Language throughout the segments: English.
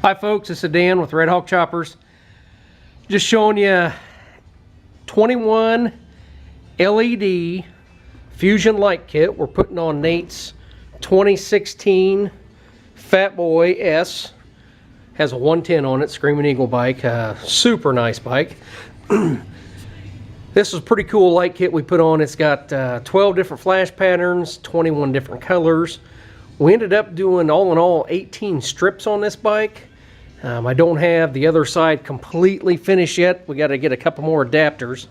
Hi folks, this is Dan with Red Hawk Choppers. Just showing you 21 LED fusion light kit we're putting on Nate's 2016 Fat Boy S. Has a 110 on it, Screaming Eagle bike, super nice bike. This is a pretty cool light kit we put on. It's got 12 different flash patterns, 21 different colors. We ended up doing, all in all, 18 strips on this bike. I don't have the other side completely finished yet. We got to get a couple more adapters.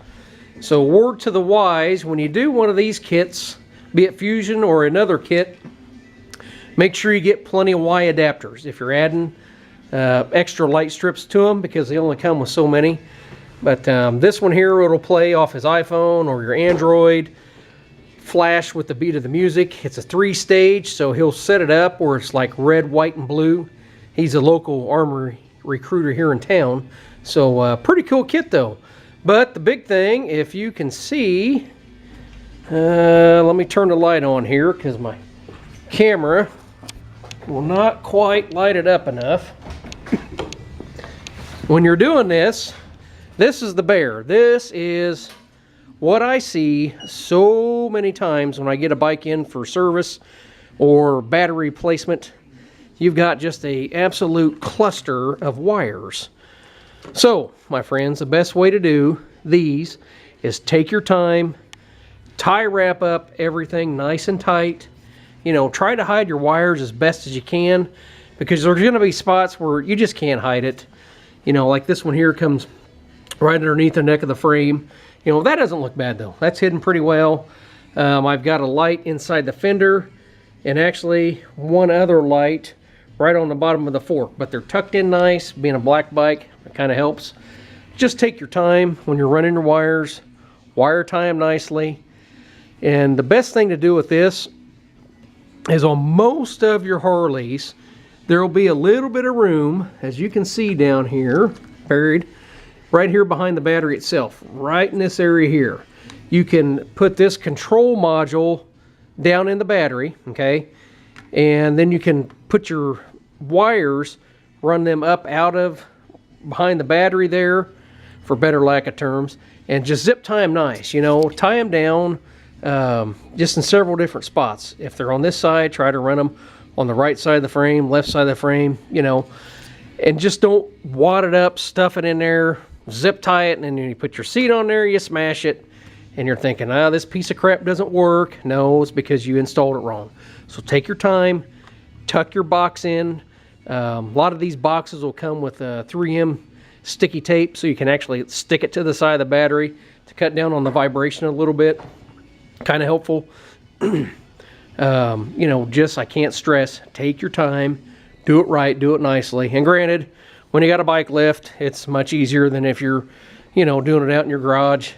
So word to the wise, when you do one of these kits, be it Fusion or another kit, make sure you get plenty of Y adapters if you're adding extra light strips to them, because they only come with so many. But this one here, it'll play off his iPhone or your Android, flash with the beat of the music. It's a 3-stage, so he'll set it up where it's like red, white, and blue. He's a local armory recruiter here in town, so pretty cool kit though. But the big thing, if you can see, let me turn the light on here because my camera will not quite light it up enough. When you're doing this, this is the bear. This is what I see so many times when I get a bike in for service or battery replacement. You've got just an absolute cluster of wires. So, my friends, the best way to do these is take your time, tie wrap up everything nice and tight. You know, try to hide your wires as best as you can, because there's going to be spots where you just can't hide it. You know, like this one here comes right underneath the neck of the frame. You know, that doesn't look bad though. That's hidden pretty well. I've got a light inside the fender, and actually one other light right on the bottom of the fork, but they're tucked in nice. Being a black bike, it kind of helps. Just take your time when you're running your wires, wire tie them nicely. And the best thing to do with this is, on most of your Harleys, there will be a little bit of room, as you can see down here, buried right here behind the battery itself, right in this area here. You can put this control module down in the battery, okay? And then you can put your wires, run them up out of behind the battery there, for better lack of terms, and just zip tie them nice, you know, tie them down just in several different spots. If they're on this side, try to run them on the right side of the frame, left side of the frame, you know, and just don't wad it up, stuff it in there, zip tie it, and then you put your seat on there, you smash it, and you're thinking, this piece of crap doesn't work. No, it's because you installed it wrong. So take your time, tuck your box in. A lot of these boxes will come with 3M sticky tape, so you can actually stick it to the side of the battery to cut down on the vibration a little bit. Kind of helpful. You know, just, I can't stress, take your time, do it right, do it nicely. And granted, when you got a bike lift, it's much easier than if you're, you know, doing it out in your garage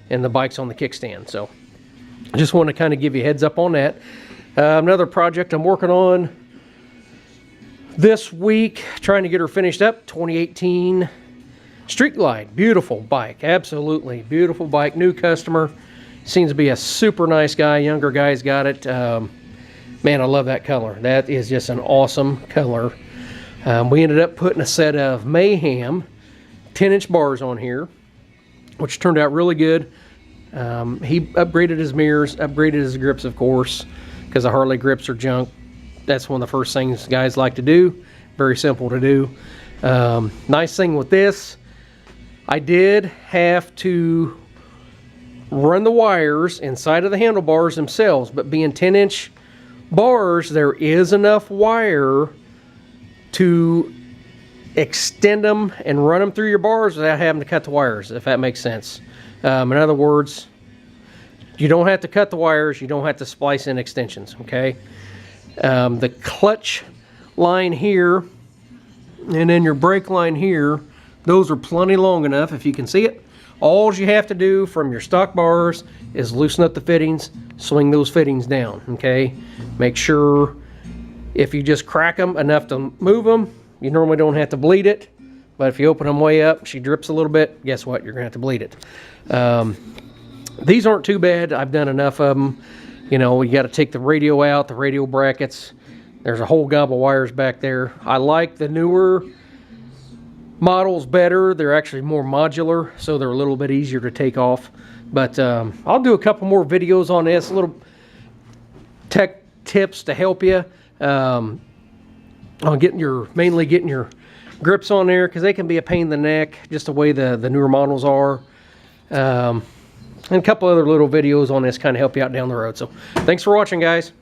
and the bike's on the kickstand. So I just want to kind of give you a heads up on that. Another project I'm working on this week, trying to get her finished up, 2018 Street Glide. Beautiful bike, absolutely beautiful bike. New customer, seems to be a super nice guy. Younger guy's got it. Man, I love that color. That is just an awesome color. We ended up putting a set of Mayhem 10-inch bars on here, which turned out really good. He upgraded his mirrors, upgraded his grips, of course, because the Harley grips are junk. That's one of the first things guys like to do. Very simple to do. Nice thing with this, I did have to run the wires inside of the handlebars themselves, but being 10-inch bars, there is enough wire to extend them and run them through your bars without having to cut the wires, if that makes sense. In other words, you don't have to cut the wires, you don't have to splice in extensions, okay? The clutch line here and then your brake line here, those are plenty long enough, if you can see it. All you have to do from your stock bars is loosen up the fittings, swing those fittings down, okay? Make sure if you just crack them enough to move them, you normally don't have to bleed it. But if you open them way up, she drips a little bit, guess what? You're gonna have to bleed it. These aren't too bad. I've done enough of them. You know, you got to take the radio out, the radio brackets. There's a whole gobble of wires back there. I like the newer models better. They're actually more modular, so they're a little bit easier to take off. But I'll do a couple more videos on this, little tech tips to help you on mainly getting your grips on there, because they can be a pain in the neck, just the way the newer models are. And a couple other little videos on this kind of help you out down the road. So thanks for watching, guys.